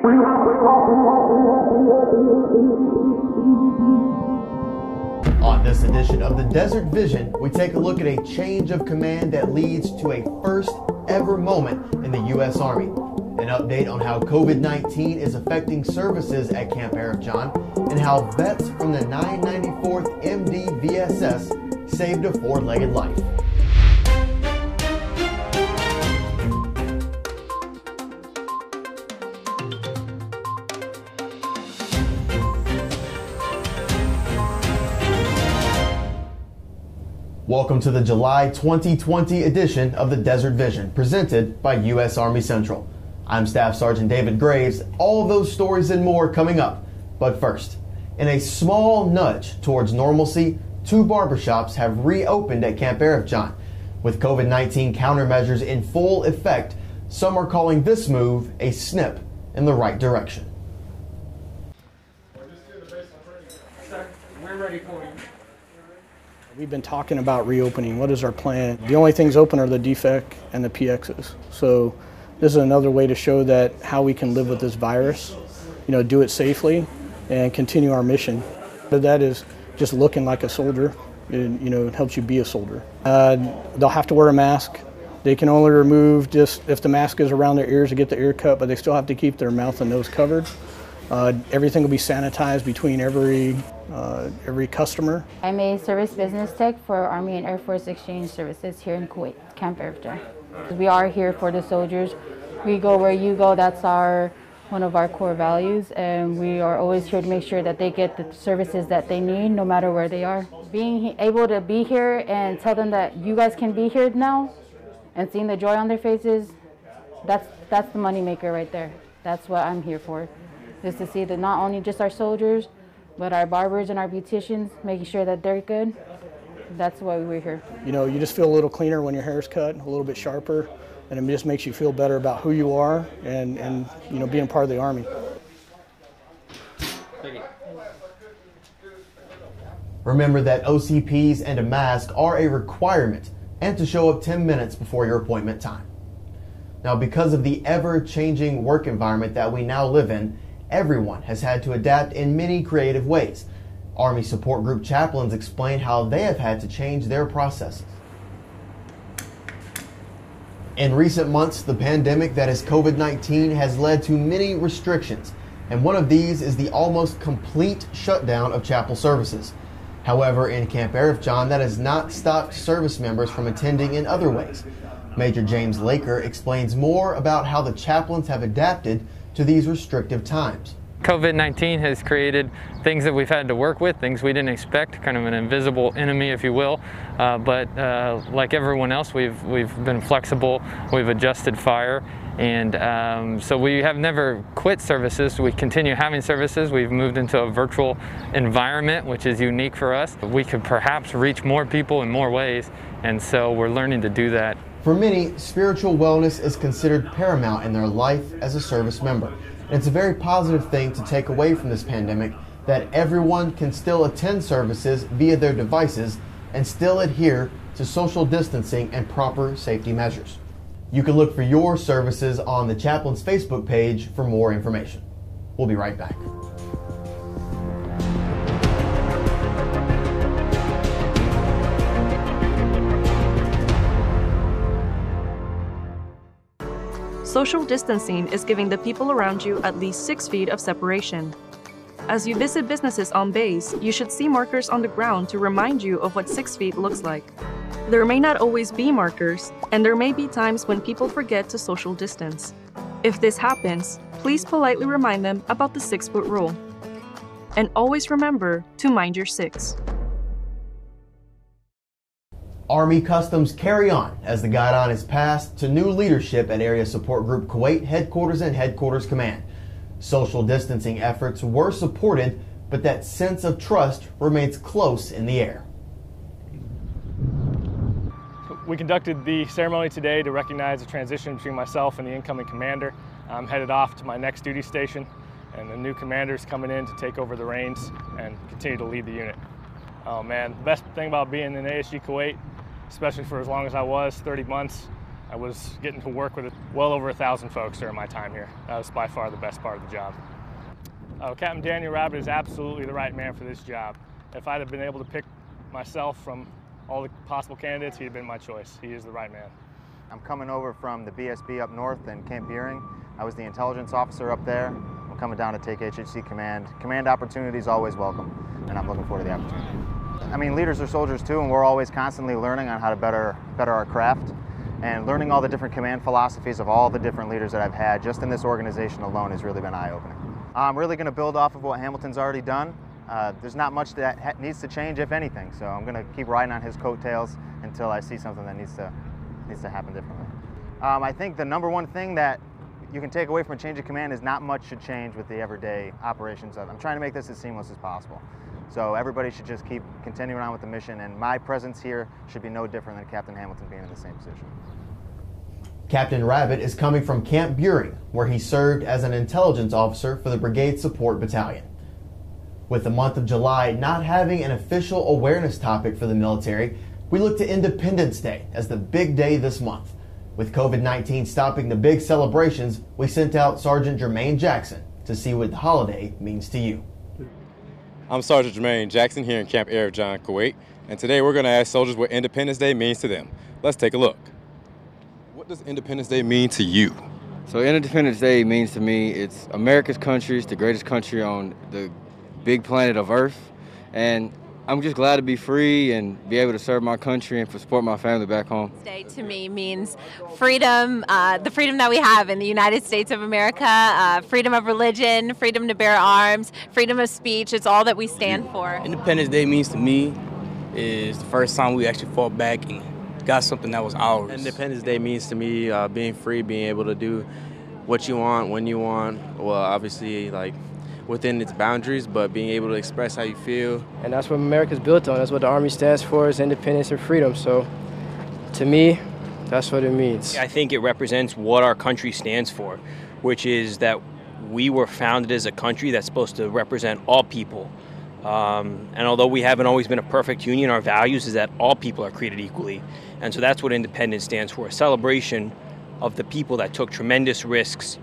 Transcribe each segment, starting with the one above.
On this edition of the Desert Vision, we take a look at a change of command that leads to a first ever moment in the U.S. Army. An update on how COVID-19 is affecting services at Camp Arifjan and how vets from the 994th MD VSS saved a four-legged life. Welcome to the July 2020 edition of the Desert Vision, presented by U.S. Army Central. I'm Staff Sgt. David Graves. All of those stories and more coming up. But first, in a small nudge towards normalcy, 2 barbershops have reopened at Camp Arifjan. With COVID-19 countermeasures in full effect, some are calling this move a snip in the right direction. We're ready for you. We've been talking about reopening. What is our plan? The only things open are the DFEC and the PXs. So this is another way to show that how we can live with this virus, do it safely and continue our mission. But that is just looking like a soldier. It helps you be a soldier. They'll have to wear a mask. They can only remove just if the mask is around their ears to get the ear cut, but they still have to keep their mouth and nose covered. Everything will be sanitized between every customer. I'm a service business tech for Army and Air Force Exchange Services here in Kuwait, Camp Arifjan. We are here for the soldiers. We go where you go. That's one of our core values, and we are always here to make sure that they get the services that they need, no matter where they are. Being able to be here and tell them that you guys can be here now, and seeing the joy on their faces, that's the moneymaker right there. That's what I'm here for, is to see that not only just our soldiers, but our barbers and our beauticians, making sure that they're good. That's why we're here. You just feel a little cleaner when your hair's cut, a little bit sharper, and it just makes you feel better about who you are and being part of the Army. Remember that OCPs and a mask are a requirement, and to show up 10 minutes before your appointment time. Now, because of the ever-changing work environment that we now live in, everyone has had to adapt in many creative ways. Army Support Group chaplains explain how they have had to change their processes. In recent months, the pandemic that is COVID-19 has led to many restrictions, and one of these is the almost complete shutdown of chapel services. However, in Camp Arifjan, that has not stopped service members from attending in other ways. Major James Laker explains more about how the chaplains have adapted to these restrictive times. COVID-19 has created things that we've had to work with, things we didn't expect, kind of an invisible enemy, if you will. But like everyone else, we've been flexible, we've adjusted fire, and so we have never quit services. We continue having services. We've moved into a virtual environment, which is unique for us. We could perhaps reach more people in more ways, and so we're learning to do that. For many, spiritual wellness is considered paramount in their life as a service member. And it's a very positive thing to take away from this pandemic, that everyone can still attend services via their devices and still adhere to social distancing and proper safety measures. You can look for your services on the Chaplain's Facebook page for more information. We'll be right back. Social distancing is giving the people around you at least 6 feet of separation. As you visit businesses on base, you should see markers on the ground to remind you of what 6 feet looks like. There may not always be markers, and there may be times when people forget to social distance. If this happens, please politely remind them about the 6-foot rule. And always remember to mind your 6. Army customs carry on as the guidon is passed to new leadership at Area Support Group Kuwait Headquarters and Headquarters Command. Social distancing efforts were supported, but that sense of trust remains close in the air. We conducted the ceremony today to recognize the transition between myself and the incoming commander. I'm headed off to my next duty station, and the new commander's coming in to take over the reins and continue to lead the unit. Oh man, the best thing about being in ASG Kuwait, especially for as long as I was, 30 months, I was getting to work with well over 1,000 folks during my time here. That was by far the best part of the job. Captain Daniel Rabbit is absolutely the right man for this job. If I'd have been able to pick myself from all the possible candidates, he'd have been my choice. He is the right man. I'm coming over from the BSB up north in Camp Buehring. I was the intelligence officer up there. I'm coming down to take HHC command. Command opportunity is always welcome, and I'm looking forward to the opportunity. I mean, leaders are soldiers too, and we're always constantly learning on how to better our craft, and learning all the different command philosophies of all the different leaders that I've had just in this organization alone has really been eye-opening. I'm really going to build off of what Hamilton's already done. There's not much that needs to change, if anything, so I'm going to keep riding on his coattails until I see something that needs to happen differently. I think the number one thing that you can take away from a change of command is not much should change with the everyday operations of it. I'm trying to make this as seamless as possible. So everybody should just keep continuing on with the mission, and my presence here should be no different than Captain Hamilton being in the same position. Captain Rabbit is coming from Camp Buehring, where he served as an intelligence officer for the Brigade Support Battalion. With the month of July not having an official awareness topic for the military, we look to Independence Day as the big day this month. With COVID-19 stopping the big celebrations, we sent out Sergeant Jermaine Jackson to see what the holiday means to you. I'm Sergeant Jermaine Jackson here in Camp Arif John, Kuwait, and today we're going to ask soldiers what Independence Day means to them. Let's take a look. What does Independence Day mean to you? So Independence Day means to me, it's America's country, it's the greatest country on the big planet of Earth, and I'm just glad to be free and be able to serve my country and support my family back home. Day to me means freedom, the freedom that we have in the United States of America, freedom of religion, freedom to bear arms, freedom of speech. It's all that we stand for. Independence Day means to me is the first time we actually fought back and got something that was ours. Independence Day means to me being free, being able to do what you want, when you want. Well, obviously, like, within its boundaries, but being able to express how you feel. And that's what America's built on. That's what the Army stands for, is independence and freedom. So to me, that's what it means. I think it represents what our country stands for, which is that we were founded as a country that's supposed to represent all people. And although we haven't always been a perfect union, our values is that all people are created equally. And so that's what independence stands for, a celebration of the people that took tremendous risks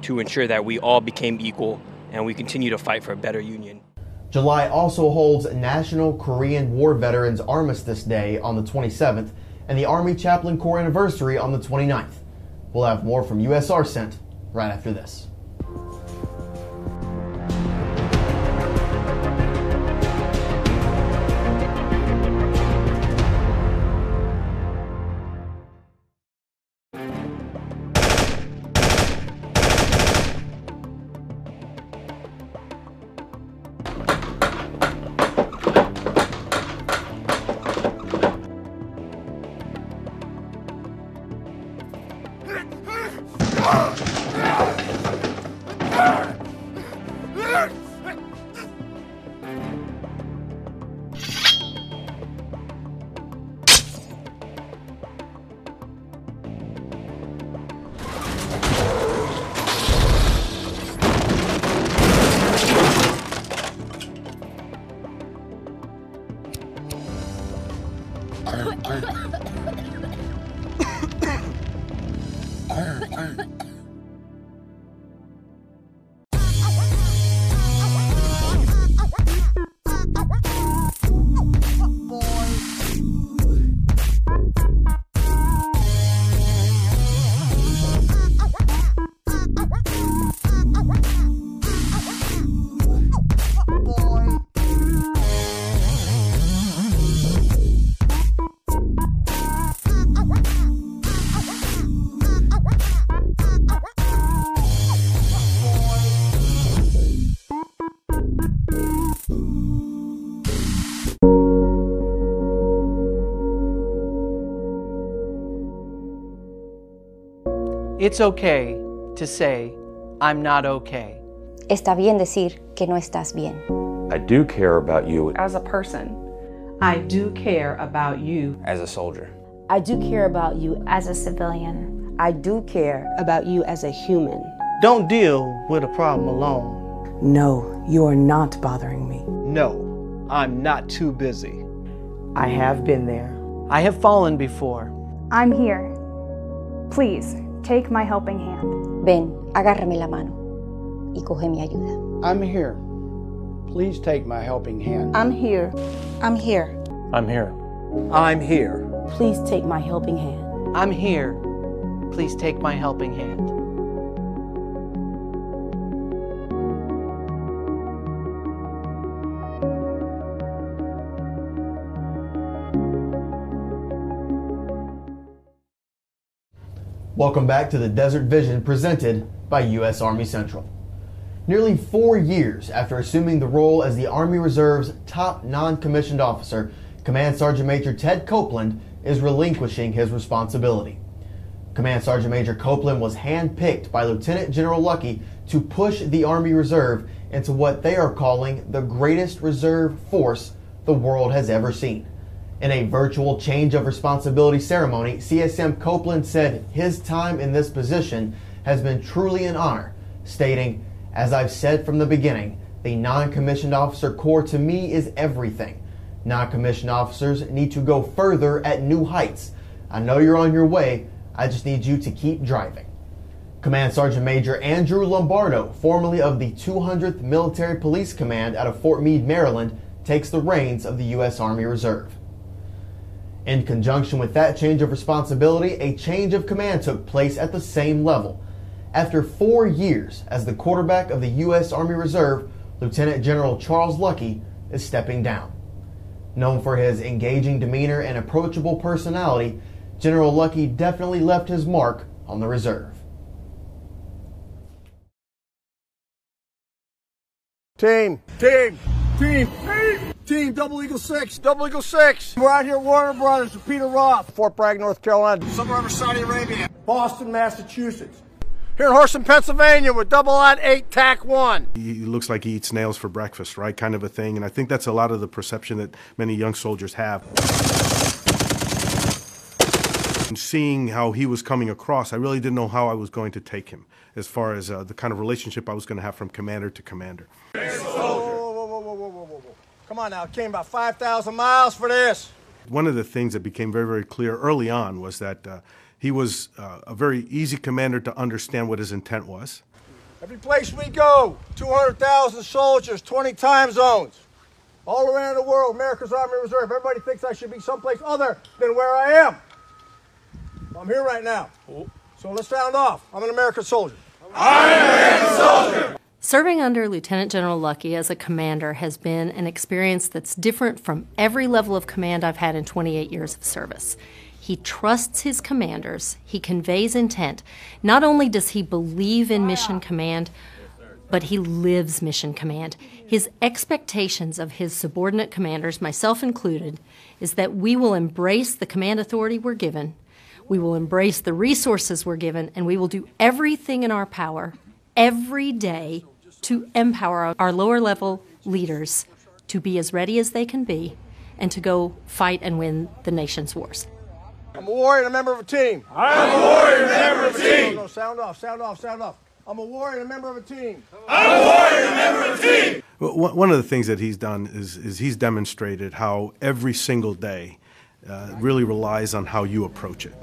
to ensure that we all became equal and we continue to fight for a better union. July also holds National Korean War Veterans Armistice Day on the 27th and the Army Chaplain Corps anniversary on the 29th. We'll have more from USR Cent right after this. It's okay to say, I'm not okay. Está bien decir que no estás bien. I do care about you as a person. I do care about you as a soldier. I do care about you as a civilian. I do care about you as a human. Don't deal with a problem alone. No, you are not bothering me. No, I'm not too busy. I have been there. I have fallen before. I'm here. Please, take my helping hand. Ven, agárrame la mano y coge mi ayuda. I'm here. Please take my helping hand. I'm here. I'm here. I'm here. I'm here. Please take my helping hand. I'm here. Please take my helping hand. Welcome back to the Desert Vision presented by U.S. Army Central. Nearly 4 years after assuming the role as the Army Reserve's top non-commissioned officer, Command Sergeant Major Ted Copeland is relinquishing his responsibility. Command Sergeant Major Copeland was handpicked by Lieutenant General Lucky to push the Army Reserve into what they are calling the greatest reserve force the world has ever seen. In a virtual change of responsibility ceremony, CSM Copeland said his time in this position has been truly an honor, stating, "As I've said from the beginning, the non-commissioned officer corps to me is everything. Non-commissioned officers need to go further at new heights. I know you're on your way. I just need you to keep driving." Command Sergeant Major Andrew Lombardo, formerly of the 200th Military Police Command out of Fort Meade, Maryland, takes the reins of the U.S. Army Reserve. In conjunction with that change of responsibility, a change of command took place at the same level. After 4 years as the quarterback of the U.S. Army Reserve, Lieutenant General Charles Lucky is stepping down. Known for his engaging demeanor and approachable personality, General Lucky definitely left his mark on the reserve. Team, Double Eagle 6, Double Eagle 6. We're out here at Warner Brothers with Peter Roth, Fort Bragg, North Carolina. Somewhere over Saudi Arabia. Boston, Massachusetts. Here in Horsham, Pennsylvania with 008 TAC 1. He looks like he eats nails for breakfast, right? Kind of a thing. And I think that's a lot of the perception that many young soldiers have. And seeing how he was coming across, I really didn't know how I was going to take him as far as the kind of relationship I was going to have from commander to commander. Whoa. Come on now, it came about 5,000 miles for this. One of the things that became very, very clear early on was that he was a very easy commander to understand what his intent was. Every place we go, 200,000 soldiers, 20 time zones. All around the world, America's Army Reserve. Everybody thinks I should be someplace other than where I am. I'm here right now. So let's sound off. I'm an American soldier. I'm an American soldier! Serving under Lieutenant General Lucky as a commander has been an experience that's different from every level of command I've had in 28 years of service. He trusts his commanders. He conveys intent. Not only does he believe in mission command, but he lives mission command. His expectations of his subordinate commanders, myself included, is that we will embrace the command authority we're given, we will embrace the resources we're given, and we will do everything in our power every day to empower our lower level leaders to be as ready as they can be and to go fight and win the nation's wars. I'm a warrior and a member of a team. I'm a warrior and a member of a team. No, sound off. I'm a warrior and a member of a team. I'm a warrior and a member of a team. Well, one of the things that he's done is he's demonstrated how every single day really relies on how you approach it.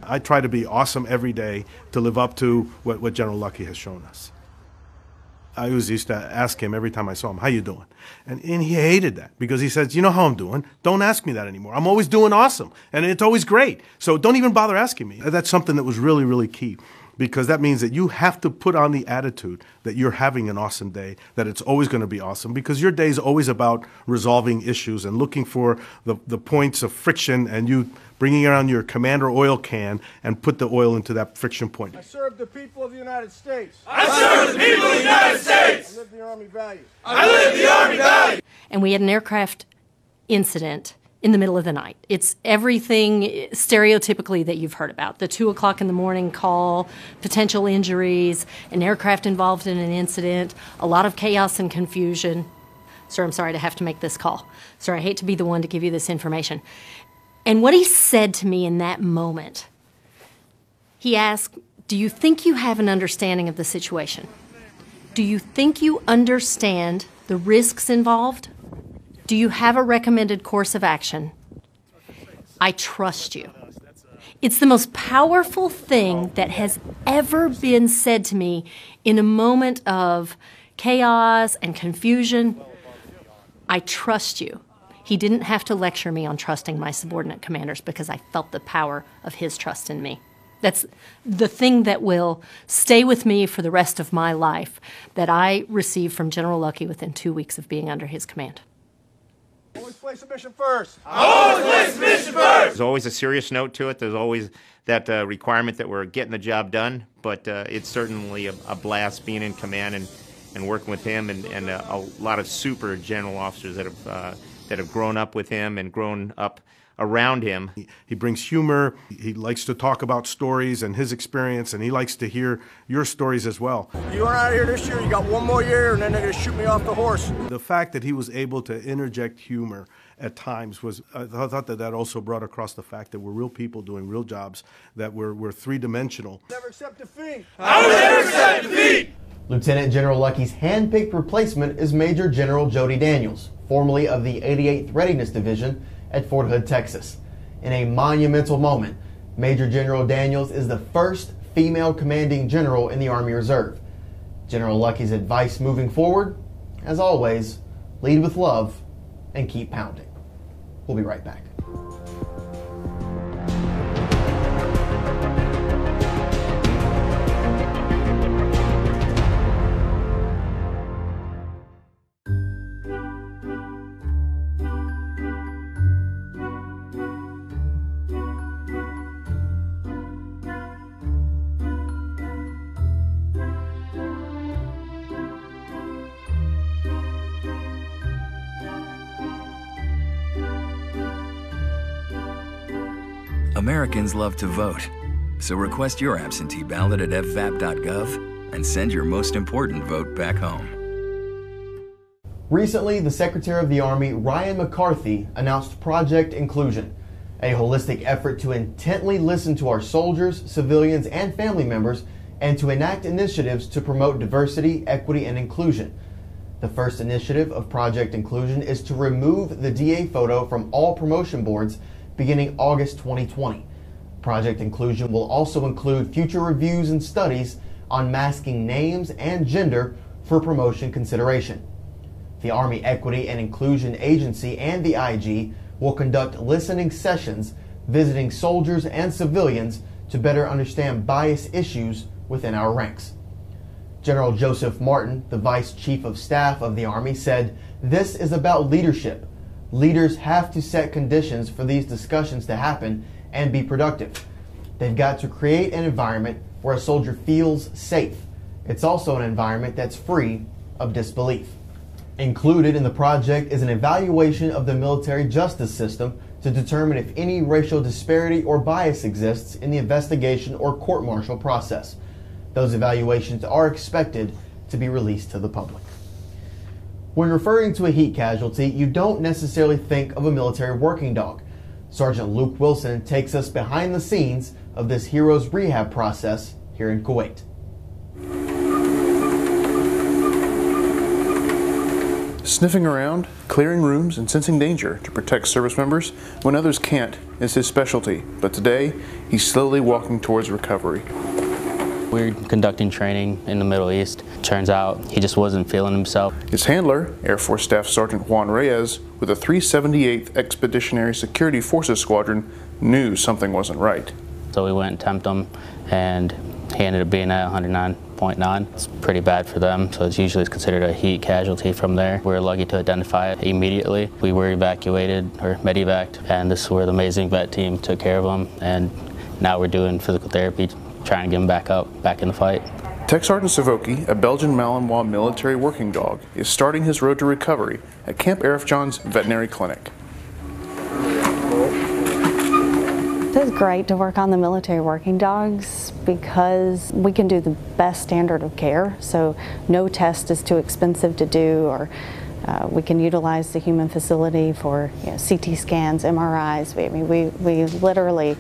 I try to be awesome every day to live up to what General Lucky has shown us. I always used to ask him every time I saw him, "How you doing?" And he hated that because he says, "You know how I'm doing. Don't ask me that anymore. I'm always doing awesome, and it's always great. So don't even bother asking me." That's something that was really, really key, because that means that you have to put on the attitude that you're having an awesome day, that it's always going to be awesome, because your day is always about resolving issues and looking for the points of friction, and you bringing around your commander oil can and put the oil into that friction point. I serve the people of the United States. I serve the people of the United States. I live the Army values. I live the Army values. And we had an aircraft incident in the middle of the night. It's everything stereotypically that you've heard about. The 2 o'clock in the morning call, potential injuries, an aircraft involved in an incident, a lot of chaos and confusion. Sir, I'm sorry to have to make this call. Sir, I hate to be the one to give you this information. And what he said to me in that moment, he asked, "Do you think you have an understanding of the situation? Do you think you understand the risks involved? Do you have a recommended course of action? I trust you. It's the most powerful thing that has ever been said to me in a moment of chaos and confusion. I trust you. He didn't have to lecture me on trusting my subordinate commanders because I felt the power of his trust in me. That's the thing that will stay with me for the rest of my life that I received from General Lucky within 2 weeks of being under his command. Always place submission first. Always place submission first. There's always a serious note to it. There's always that requirement that we're getting the job done, but it's certainly a blast being in command and working with him and a lot of super general officers that have grown up with him and grown up around him. He brings humor, he likes to talk about stories and his experience, and he likes to hear your stories as well. You aren't out of here this year, you got one more year, and then they're going to shoot me off the horse. The fact that he was able to interject humor at times was, I thought that also brought across the fact that we're real people doing real jobs, that we're three-dimensional. Never accept defeat. I will never accept defeat. Lieutenant General Lucky's hand-picked replacement is Major General Jody Daniels, formerly of the 88th Readiness Division at Fort Hood, Texas. In a monumental moment, Major General Daniels is the first female commanding general in the Army Reserve. General Lucky's advice moving forward, as always, lead with love and keep pounding. We'll be right back. Americans love to vote, so request your absentee ballot at fvap.gov and send your most important vote back home. Recently, the Secretary of the Army, Ryan McCarthy, announced Project Inclusion, a holistic effort to intently listen to our soldiers, civilians, and family members, and to enact initiatives to promote diversity, equity, and inclusion. The first initiative of Project Inclusion is to remove the DA photo from all promotion boards beginning August 2020. Project Inclusion will also include future reviews and studies on masking names and gender for promotion consideration. The Army Equity and Inclusion Agency and the IG will conduct listening sessions visiting soldiers and civilians to better understand bias issues within our ranks. General Joseph Martin, the Vice Chief of Staff of the Army, said, "This is about leadership. Leaders have to set conditions for these discussions to happen and be productive. They've got to create an environment where a soldier feels safe. It's also an environment that's free of disbelief." Included in the project is an evaluation of the military justice system to determine if any racial disparity or bias exists in the investigation or court-martial process. Those evaluations are expected to be released to the public. When referring to a heat casualty, you don't necessarily think of a military working dog. Sergeant Luke Wilson takes us behind the scenes of this hero's rehab process here in Kuwait. Sniffing around, clearing rooms, and sensing danger to protect service members when others can't is his specialty, but today he's slowly walking towards recovery. We're conducting training in the Middle East. Turns out he just wasn't feeling himself. His handler, Air Force Staff Sergeant Juan Reyes, with the 378th Expeditionary Security Forces Squadron, knew something wasn't right. So we went and temped him, and he ended up being at 109.9. It's pretty bad for them, so it's usually considered a heat casualty from there. We were lucky to identify it immediately. We were evacuated, or medevaced, and this is where the amazing vet team took care of him, and now we're doing physical therapy, trying to get him back up, back in the fight. Tech Sergeant Savoki, a Belgian Malinois military working dog, is starting his road to recovery at Camp Arif John's veterinary clinic. It's great to work on the military working dogs because we can do the best standard of care, so no test is too expensive to do, or we can utilize the human facility for CT scans, MRIs. We literally,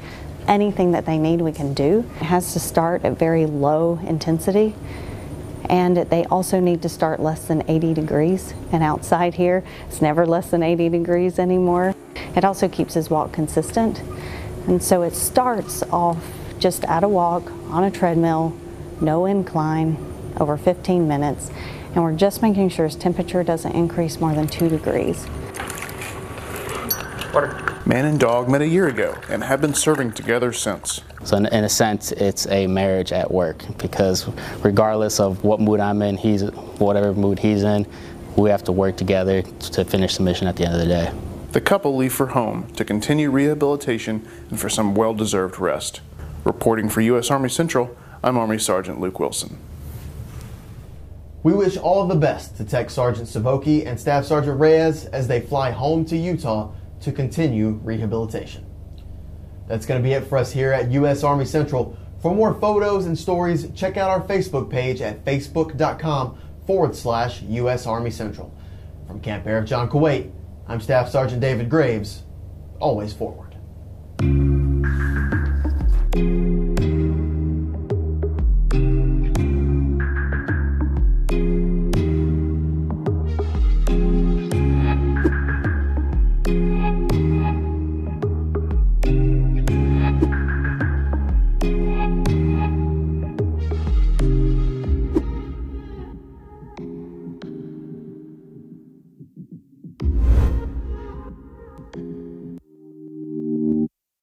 anything that they need we can do. It has to start at very low intensity, and they also need to start less than 80 degrees, and outside here it's never less than 80 degrees anymore. It also keeps his walk consistent. And so it starts off just at a walk on a treadmill, no incline, over 15 minutes, and we're just making sure his temperature doesn't increase more than 2 degrees. Man and dog met a year ago and have been serving together since. So in a sense, it's a marriage at work, because regardless of what mood I'm in, whatever mood he's in, we have to work together to finish the mission at the end of the day. The couple leave for home to continue rehabilitation and for some well-deserved rest. Reporting for U.S. Army Central, I'm Army Sergeant Luke Wilson. We wish all the best to Tech Sergeant Savoki and Staff Sergeant Reyes as they fly home to Utah to continue rehabilitation. That's going to be it for us here at U.S. Army Central. For more photos and stories, check out our Facebook page at facebook.com/U.S. Army Central. From Camp Air of John Kuwait, I'm Staff Sergeant David Graves. Always forward.